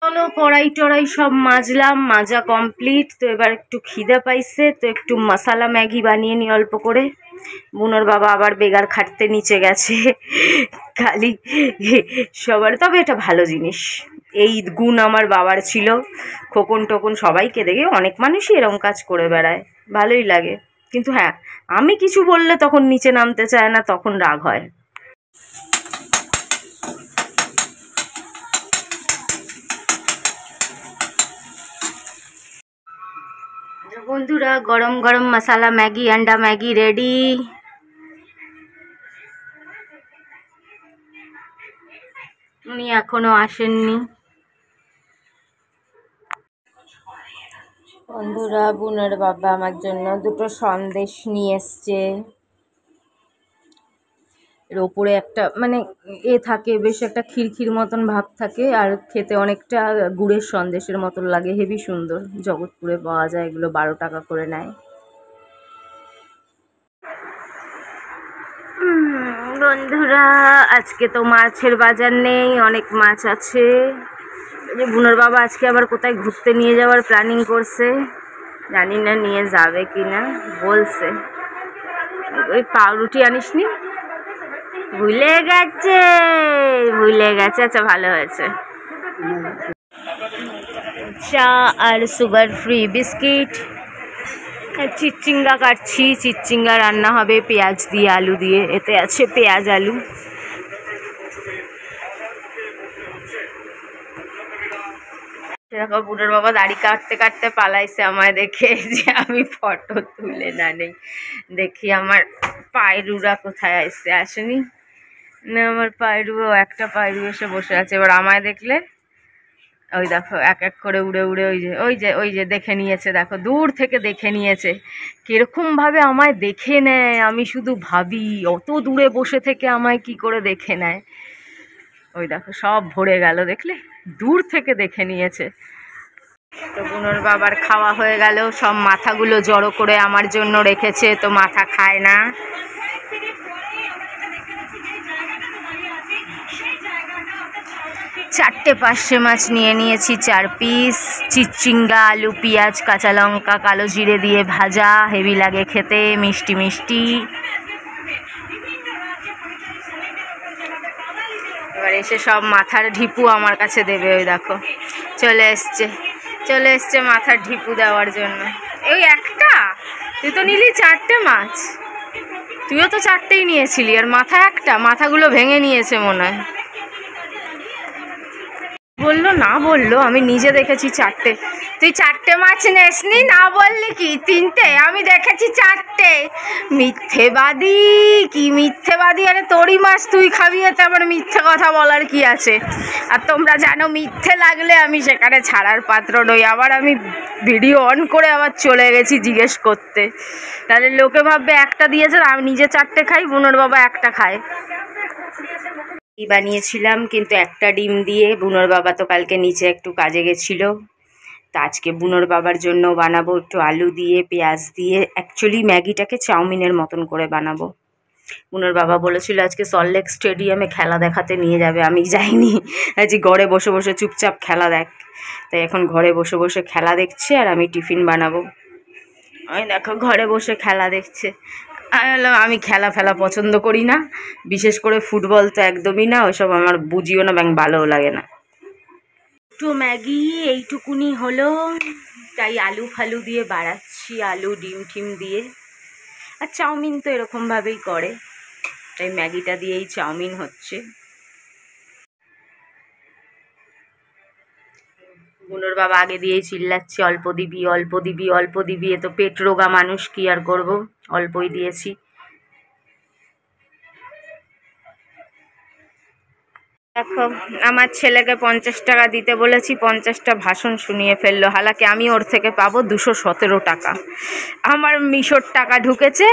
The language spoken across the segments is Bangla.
চলো কড়াই টড়াই সব মাজলাম, মাজা কমপ্লিট। তো এবার একটু খিদে পাইছে, তো একটু মশালা ম্যাগি বানিয়ে নিই অল্প করে। বুনোর বাবা আবার বেগার খাটতে নিচে গেছে খালি সবার। তবে এটা ভালো জিনিস, এই গুণ আমার বাবার ছিল। খোকন টোকন সবাইকে দেখে অনেক মানুষই এরকম কাজ করে বেড়ায়, ভালোই লাগে। কিন্তু হ্যাঁ, আমি কিছু বললে তখন নিচে নামতে চায় না, তখন রাগ হয়। বন্ধুরা, গরম গরম মশালা ম্যাগি, আন্ডা ম্যাগি রেডি। উনি এখনো আসেননি। বন্ধুরা, বুনের বাবা আমার জন্য দুটো সন্দেশ নিয়ে এসছে। এর ওপরে একটা মানে থাকে, বেশ একটা খিরখির মতন ভাব থাকে, আর খেতে অনেকটা গুড়ের সন্দেশের মতন লাগে, হেভি সুন্দর। জগৎপুরে পাওয়া যায় এগুলো, 12 টাকা করে নেয়। বন্ধুরা, আজকে তো মাছের বাজার নেই, অনেক মাছ আছে। বুনোর বাবা আজকে আবার কোথায় ঘুরতে নিয়ে যাওয়ার প্ল্যানিং করছে, জানি না নিয়ে যাবে কি না। বলছে ওই পাউরুটি আনিসনি, ভুলে গেছে। আচ্ছা, ভালো হয়েছে। চা আর সুগার ফ্রি বিস্কিট। চিচিঙ্গা কাটছি, চিচিঙ্গা রান্না হবে পেঁয়াজ দিয়ে, আলু দিয়ে। এতে আছে পেঁয়াজ আলু। সেরকম বুনোর বাবা দাড়ি কাটতে কাটতে পালাইছে আমায় দেখে, যে আমি ফটো তুলে না নেই। দেখি আমার পায়রুরা কোথায় আসেনি না। আমার পায়রু, একটা পায়রু এসে বসে আছে। এবার আমায় দেখলে ওই দেখো এক এক করে উড়ে উড়ে ওই যে দেখে নিয়েছে, দেখো দূর থেকে দেখে নিয়েছে। কিরকম ভাবে আমায় দেখে নেয়, আমি শুধু ভাবি অত দূরে বসে থেকে আমায় কি করে দেখে নেয়। ওই দেখো সব ভরে গেল, দেখলে দূর থেকে দেখে নিয়েছে। তো বুনোর বাবার খাওয়া হয়ে গেল, সব মাথাগুলো জড়ো করে আমার জন্য রেখেছে, তো মাথা খায় না। চারটে পার্শে মাছ নিয়ে নিয়েছি, 4 পিস। চিচিঙ্গা, আলু, পেঁয়াজ, কাঁচা লঙ্কা, কালো জিরে দিয়ে ভাজা, হেভি লাগে খেতে, মিষ্টি মিষ্টি। এবার এসে সব মাথার ঢিপু আমার কাছে দেবে। ওই দেখো চলে এসছে মাথার ঢিপু দেওয়ার জন্য। ওই একটা, তুই তো নিলি 4টে মাছ, তুইও তো 4টেই নিয়েছিলি, আর মাথা একটা। মাথাগুলো ভেঙে নিয়েছে মনে হয়। বললো আমি নিজে দেখেছি 4টে। তুই 4টে মাছ নেসনি, না বললি কি 3টে? আমি দেখেছি 4টে। মিথ্যেবাদী, কি মিথ্যেবাদী! আরে তোরই মাছ তুই খাবি, এতে আবার মিথ্যে কথা বলার কি আছে? আর তোমরা জানো মিথ্যে লাগলে আমি সেখানে ছাড়ার পাত্র নই। আবার আমি ভিডিও অন করে আবার চলে গেছি জিজ্ঞেস করতে। তাহলে লোকে ভাববে একটা দিয়েছে, আমি নিজে 4টে খাই, বুনোর বাবা একটা খায়। বানিয়েছিলাম কিন্তু একটা ডিম দিয়ে। বুনোর বাবা তো কালকে নিচে একটু কাজে গেছিলো, তো আজকে বুনোর বাবার জন্য বানাবো একটু আলু দিয়ে, পেঁয়াজ দিয়ে। অ্যাকচুয়ালি ম্যাগিটাকে চাউমিনের মতন করে বানাবো। বুনোর বাবা বলেছিল আজকে সল্টলেক স্টেডিয়ামে খেলা দেখাতে নিয়ে যাবে, আমি যাইনি। আজকে ঘরে বসে বসে চুপচাপ খেলা দেখ। তাই এখন ঘরে বসে বসে খেলা দেখছে, আর আমি টিফিন বানাবো। ওই দেখো ঘরে বসে খেলা দেখছে। আমি খেলা ফেলা পছন্দ করি না, বিশেষ করে ফুটবল তো একদমই না। ওইসব আমার বুঝিও না, ভালো লাগে না। একটু ম্যাগি এইটুকুনি হলো, তাই আলু ফালু দিয়ে বাড়াচ্ছি, আলু ডিম টিম দিয়ে। আর চাউমিন তো এরকমভাবেই করে, তাই ম্যাগিটা দিয়েই চাউমিন হচ্ছে। বুনোর বাবা আগে দিয়েই চিল্লাচ্ছে অল্প দিবি, অল্প দিবি, অল্প দিবি। এ তো পেট রোগা মানুষ, কি আর করবো, অল্পই দিয়েছি। দেখো আমার ছেলেকে 50 টাকা দিতে বলেছি, 50টা ভাষণ শুনিয়ে ফেললো। হালাকি আমি ওর থেকে পাবো 217 টাকা। আমার মিশোর টাকা ঢুকেছে,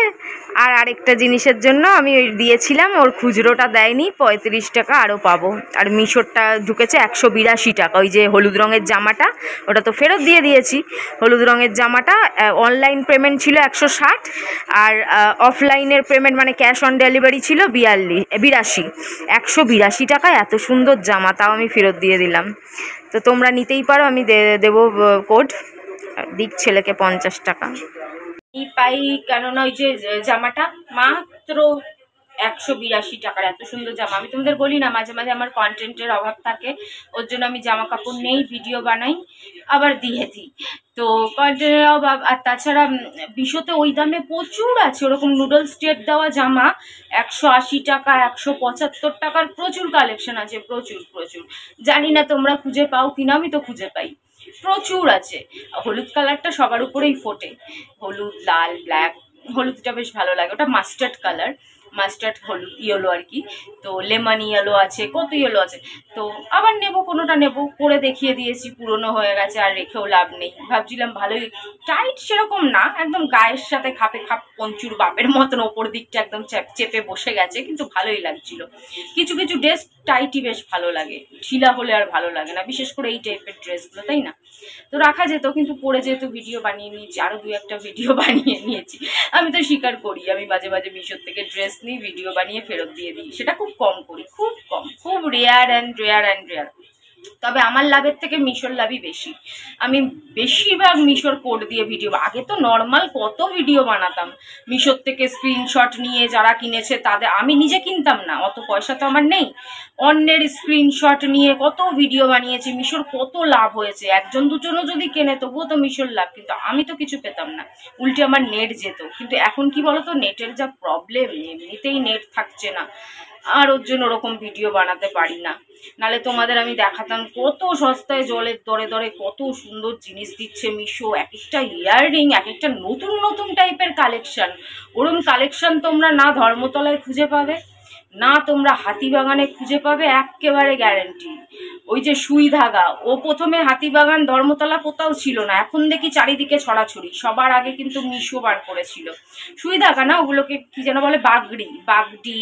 আর আরেকটা জিনিসের জন্য আমি ওই দিয়েছিলাম, ওর খুচরোটা দেয়নি, 35 টাকা আরও পাবো। আর মিশোরটা ঢুকেছে 182 টাকা। ওই যে হলুদ রঙের জামাটা, ওটা তো ফেরত দিয়ে দিয়েছি। হলুদ রঙের জামাটা অনলাইন পেমেন্ট ছিল 160, আর অফলাইনের পেমেন্ট মানে ক্যাশ অন ডেলিভারি ছিল 82। 182 টাকায় এত সুন্দর জামা, তাও আমি ফেরত দিয়ে দিলাম। তো তোমরা নিতেই পারো, আমি দেবো কোড, দিক ছেলেকে 50 টাকা এই পাই। কেননা ওই যে জামাটা মাত্র 182 টাকার, এত সুন্দর জামা। আমি তোমাদের বলি না মাঝে মাঝে আমার কন্টেন্টের অভাব থাকে, ওর জন্য আমি জামা কাপড় নেই, ভিডিও বানাই, আবার দিয়ে দিই, তো কন্টেন্টের অভাব। আর তাছাড়া বিশোতে ওই দামে প্রচুর আছে ওরকম নুডলস স্টেট দেওয়া জামা, 180 টাকা, 175 টাকার প্রচুর কালেকশন আছে, প্রচুর প্রচুর। জানি না তোমরা খুঁজে পাও কিনা, আমি তো খুঁজে পাই, প্রচুর আছে। হলুদ কালারটা সবার উপরেই ফোটে, হলুদ, লাল, ব্ল্যাক। হলুদটা বেশ ভালো লাগে, ওটা মাস্টার্ড কালার, মাস্টার্ড হলুদ, ইয়েলো আর কি। তো লেমন ইয়েলো আছে, কত ইয়েলো আছে। তো আবার নেব, কোনোটা নেব, পরে দেখিয়ে দিয়েছি, পুরনো হয়ে গেছে আর রেখেও লাভ নেই। ভাবছিলাম ভালোই টাইট, সেরকম না, একদম গায়ের সাথে খাপে খাপ পঞ্চুর বাপের মতন, ওপর দিকটা একদম চেপে বসে গেছে, কিন্তু ভালোই লাগছিল। কিছু কিছু ড্রেস টাইটই বেশ ভালো লাগে, ঢিলা হলে আর ভালো লাগে না, বিশেষ করে এই টাইপের ড্রেসগুলো, তাই না? তো রাখা যেত, কিন্তু পরে যেহেতু ভিডিও বানিয়ে নিয়েছি, আরও 2-1টা ভিডিও বানিয়ে নিয়েছি। আমি তো স্বীকার করি, আমি মাঝে মাঝে মিশোর থেকে ড্রেস নিই, ভিডিও বানিয়ে ফেরত দিয়ে দিই, সেটা খুব কম করি, খুব কম, খুব রেয়ার অ্যান্ড রেয়ার। তবে আমার লাভের থেকে মিশোর লাভই বেশি। আমি বেশিরভাগ মিশোর কোড দিয়ে ভিডিও, আগে তো নর্মাল কত ভিডিও বানাতাম মিশোর থেকে স্ক্রিনশট নিয়ে, যারা কিনেছে তাদের, আমি নিজে কিনতাম না, অত পয়সা তো আমার নেই, অন্যের স্ক্রিনশট নিয়ে কত ভিডিও বানিয়েছি। মিশোর কত লাভ হয়েছে, একজন দুজনও যদি কেনে তবুও তো মিশোর লাভ, কিন্তু আমি তো কিছু পেতাম না, উল্টে আমার নেট যেত। কিন্তু এখন কি বলতো, নেটের যা প্রবলেম, এমনিতেই নেট থাকছে না, আর ওর জন্য ওরকম ভিডিও বানাতে পারি না। নালে তোমাদের আমি দেখাতাম কত সস্তায় জলের দরে দরে কত সুন্দর জিনিস দিচ্ছে মিশো, এক একটা ইয়াররিং, এক একটা নতুন নতুন টাইপের কালেকশন। ওরকম কালেকশন তোমরা না ধর্মতলায় খুঁজে পাবে, না তোমরা হাতিবাগানে খুঁজে পাবে, একেবারে গ্যারেন্টি। ওই যে সুই ধাগা, ও প্রথমে হাতিবাগান ধর্মতলা কোথাও ছিল না, এখন দেখি চারিদিকে ছড়াছড়ি, সবার আগে কিন্তু মিশো বার করেছিল সুই ধাগা, না ওগুলোকে কি যেন বলে, বাগডি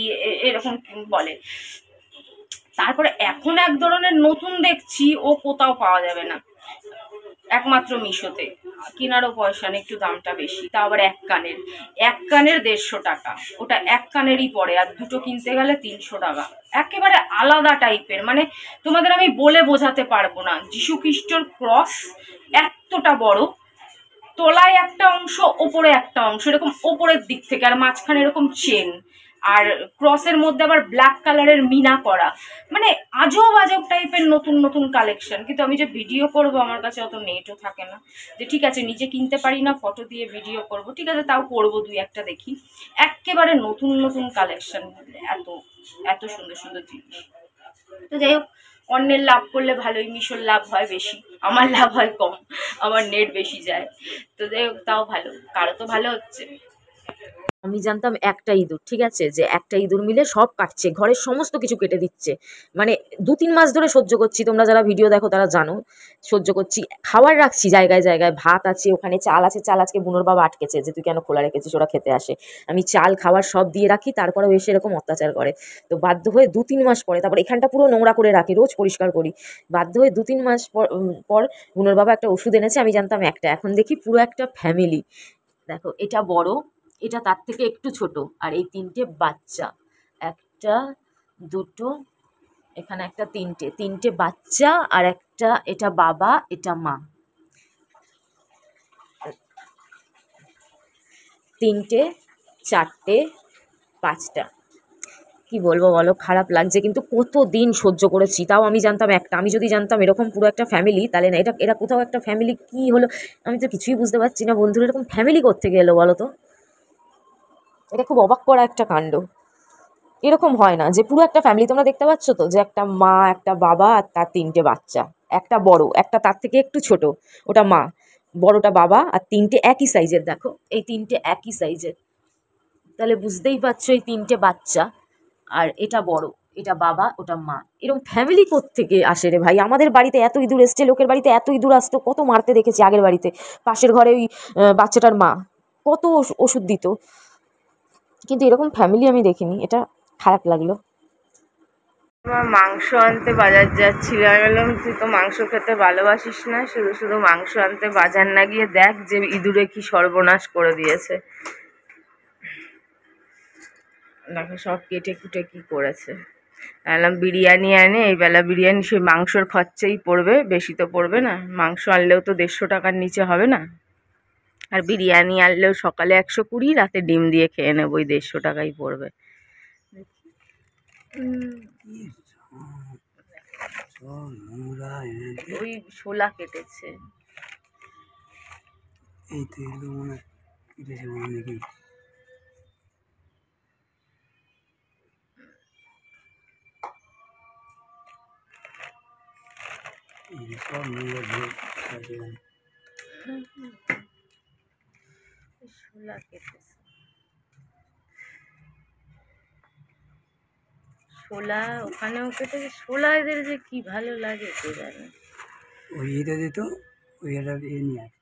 এরকম বলে। তারপরে এখন এক ধরনের নতুন দেখছি, ও কোথাও পাওয়া যাবে না, একমাত্র মিশোতে। কেনারও পয়সা নেই, একটু দামটা বেশি, তা আবার এক কানের 150 টাকা, ওটা এক কানেরই পড়ে, আর দুটো কিনতে গেলে 300 টাকা। একেবারে আলাদা টাইপের, মানে তোমাদের আমি বলে বোঝাতে পারবো না। যিশু খ্রিস্টর ক্রস এতটা বড়, তলায় একটা অংশ, ওপরে একটা অংশ, এরকম ওপরের দিক থেকে, আর মাঝখানে এরকম চেন, আর ক্রসের মধ্যে আবার ব্ল্যাক কালারের মিনা করা, মানে আজব আজব টাইপের নতুন নতুন কালেকশন। কিন্তু আমি যে ভিডিও করব, আমার কাছে অত নেটও থাকে না, যে ঠিক আছে নিজে কিনতে পারি না, ফটো দিয়ে ভিডিও করব, ঠিক আছে তাও করবো 2-1টা দেখি। একেবারে নতুন নতুন কালেকশন, এত এত সুন্দর সুন্দর জিনিস। তো যাই হোক, অন্যের লাভ করলে ভালোই, মিশোর লাভ হয় বেশি, আমার লাভ হয় কম, আমার নেট বেশি যায়। তো যাই হোক, তাও ভালো, কারো তো ভালো হচ্ছে। আমি জানতাম একটা ইঁদুর, ঠিক আছে, যে একটা ইঁদুর মিলে সব কাটছে, ঘরের সমস্ত কিছু কেটে দিচ্ছে, মানে 2-3 মাস ধরে সহ্য করছি, তোমরা যারা ভিডিও দেখো তারা জানো, সহ্য করছি। খাবার রাখছি জায়গায় জায়গায়, ভাত আছে, ওখানে চাল আছে, চাল আজকে বুনোর বাবা আটকেছে যে তুই কেন খোলা রেখেছিস, ওরা খেতে আসে, আমি চাল খাবার সব দিয়ে রাখি, তারপরেও এসে এরকম অত্যাচার করে। তো বাধ্য হয়ে 2-3 মাস পরে, তারপর এখানটা পুরো নোংরা করে রাখি, রোজ পরিষ্কার করি, বাধ্য হয়ে 2-3 মাস পর বুনোর বাবা একটা ওষুধ এনেছে, আমি জানতাম একটা, এখন দেখি পুরো একটা ফ্যামিলি। দেখো, এটা বড়, এটা তার থেকে একটু ছোট, আর এই 3টে বাচ্চা, একটা, দুটো, এখানে একটা, 3টে বাচ্চা, আর একটা, এটা বাবা, এটা মা, 3টে, 4টে, 5টা। কি বলবো বলো, খারাপ লাগছে, কিন্তু কত দিন সহ্য করেছি, তাও আমি জানতাম একটা। আমি যদি জানতাম এরকম পুরো একটা ফ্যামিলি, তাহলে না, এরা কোথাও একটা ফ্যামিলি কি হলো, আমি তো কিছুই বুঝতে পারছি না বন্ধুরা, এরকম ফ্যামিলি কোত্থেকে এলো বলো তো? এটা খুব অবাক করা একটা কাণ্ড। এরকম হয় না যে পুরো একটা ফ্যামিলি, তোমরা দেখতে পাচ্ছ তো, যে একটা মা, একটা বাবা, আর তার 3টে বাচ্চা, একটা বড়, একটা তার থেকে একটু ছোট, ওটা মা, বড়টা বাবা, আর 3টে একই সাইজের। দেখো, এই 3টে একই সাইজের, তাহলে বুঝতেই পারছো, এই 3টে বাচ্চা, আর এটা বড়, এটা বাবা, ওটা মা। এরকম ফ্যামিলি কোত্থেকে আসে রে ভাই? আমাদের বাড়িতে এত ইঁদুর এসছে, লোকের বাড়িতে এত ইঁদুর আসতো, কত মারতে দেখেছি আগের বাড়িতে, পাশের ঘরে ওই বাচ্চাটার মা কত ওষুধ দিত, কিন্তু এরকম ফ্যামিলি আমি দেখিনি, এটা খারাপ লাগলো। আমার মাংস আনতে বাজার যাচ্ছিল, আমি বললাম তুই তো মাংস খেতে ভালোবাসিস না, শুধু শুধু মাংস আনতে বাজার না গিয়ে দেখ যে ইঁদুরে কি সর্বনাশ করে দিয়েছে, দেখো সব কেটে কুটে কি করেছে। এলাম বিরিয়ানি আনে, এই বেলা বিরিয়ানি সেই মাংসর খরচাই পড়বে, বেশি তো পড়বে না। মাংস আনলেও তো 150 টাকার নিচে হবে না, আর বিরিয়ানি আনলেও সকালে 120, রাতে ডিম দিয়ে খেয়ে নেবো, ওই 150 টাকাই পড়বে। ওই শোলা কেটেছে, এই তো এগুলো মনে কেটেছে মনে নাকি। শোলা কেটেছে, শোলা ওখানেও কেটেছে। শোলা এদের যে কি ভালো লাগে কে জানে। ওই এটা দিত, ওই এটা নিয়ে আসে।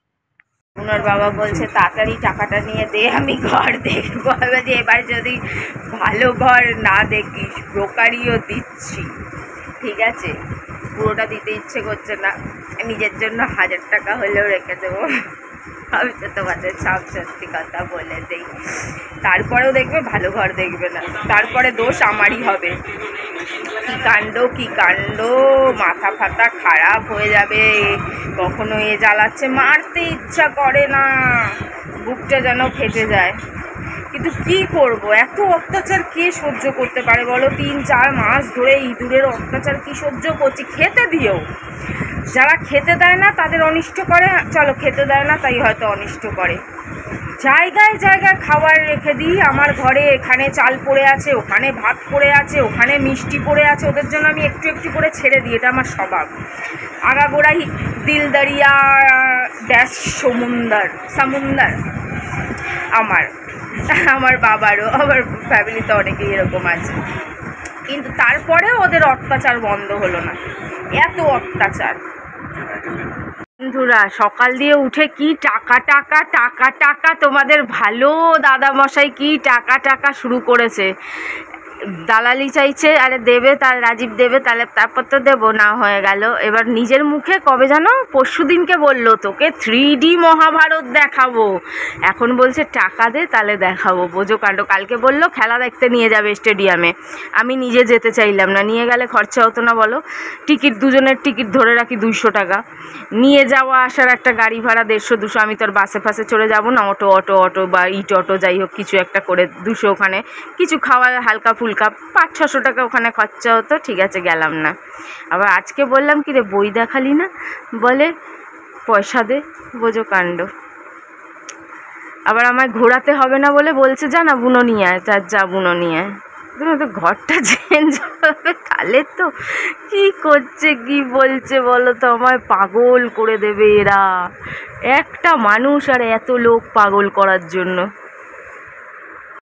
ওনার বাবা বলছে তাড়াতাড়ি টাকাটা নিয়ে দে, আমি ঘর দেখবো। যে এবার যদি ভালো ঘর না দেখিস, ব্রোকারিও দিচ্ছি, ঠিক আছে, পুরোটা দিতে ইচ্ছে করছে না, নিজের জন্য 1000 টাকা হলেও রেখে দেবো। আমি তো তোমাদের সব সত্যি কথা বলে দেই, তারপরেও দেখবে ভালো ঘর দেখবে না, তারপরে দোষ আমারই হবে। কি কাণ্ড, মাথা ফাতা খারাপ হয়ে যাবে। কখনো এ জ্বালাচ্ছে, মারতে ইচ্ছা করে না, বুকটা যেন ফেটে যায়, কিন্তু কি করব, এত অত্যাচার কে সহ্য করতে পারে বলো? 3-4 মাস ধরে ইঁদুরের অত্যাচার কি সহ্য করছি, খেতে দিয়েও। যারা খেতে দেয় না তাদের অনিষ্ট করে, চলো খেতে দেয় না তাই হয়তো অনিষ্ট করে। জায়গায় জায়গায় খাবার রেখে দিই আমার ঘরে, এখানে চাল পড়ে আছে, ওখানে ভাত পড়ে আছে, ওখানে মিষ্টি পড়ে আছে, ওদের জন্য আমি একটু একটু করে ছেড়ে দিই, এটা আমার স্বভাব। আগাগোড়াই দিল দরিয়া ড্যাশ সমুন্দর আমার বাবারও, আমার ফ্যামিলিতে অনেকেই এরকম আছে, কিন্তু তারপরেও ওদের অত্যাচার বন্ধ হলো না, এত অত্যাচার। বন্ধুরা সকাল দিয়ে উঠে কি টাকা, তোমাদের ভালো দাদামশাই কি টাকা শুরু করেছে। দালালি চাইছে, আরে দেবে, তার রাজীব দেবে, তাহলে তারপর তো দেবো, না হয়ে গেল। এবার নিজের মুখে কবে জানো, পরশু দিনকে বললো তোকে 3D মহাভারত দেখাবো, এখন বলছে টাকা দে তাহলে দেখাবো। বোঝো কাণ্ড। কালকে বললো খেলা দেখতে নিয়ে যাবে স্টেডিয়ামে, আমি নিজে যেতে চাইলাম না, নিয়ে গেলে খরচা হতো না বলো? টিকিট, দুজনের টিকিট ধরে রাখি 200 টাকা, নিয়ে যাওয়া আসার একটা গাড়ি ভাড়া 150-200, আমি তো আর বাসে ফাসে চড়ে যাবো না, অটো বা ইট অটো যাই হোক কিছু একটা করে 200, ওখানে কিছু খাওয়া হালকা ফুলকা 500-600 টাকা ওখানে খরচা হতো, ঠিক আছে গেলাম না। আবার আজকে বললাম কি রে বই দেখালি না, বলে পয়সা দে। বোঝো কাণ্ড। আবার আমায় ঘোরাতে হবে না বলে বলছে জানা বুনো নিয়ে আয়, তার যা বুনো নিয়ে আয়, তো ঘরটা চেঞ্জ হবে তাহলে তো। কি করছে কি বলছে বলো তো, আমায় পাগল করে দেবে এরা, একটা মানুষ আর এত লোক পাগল করার জন্য।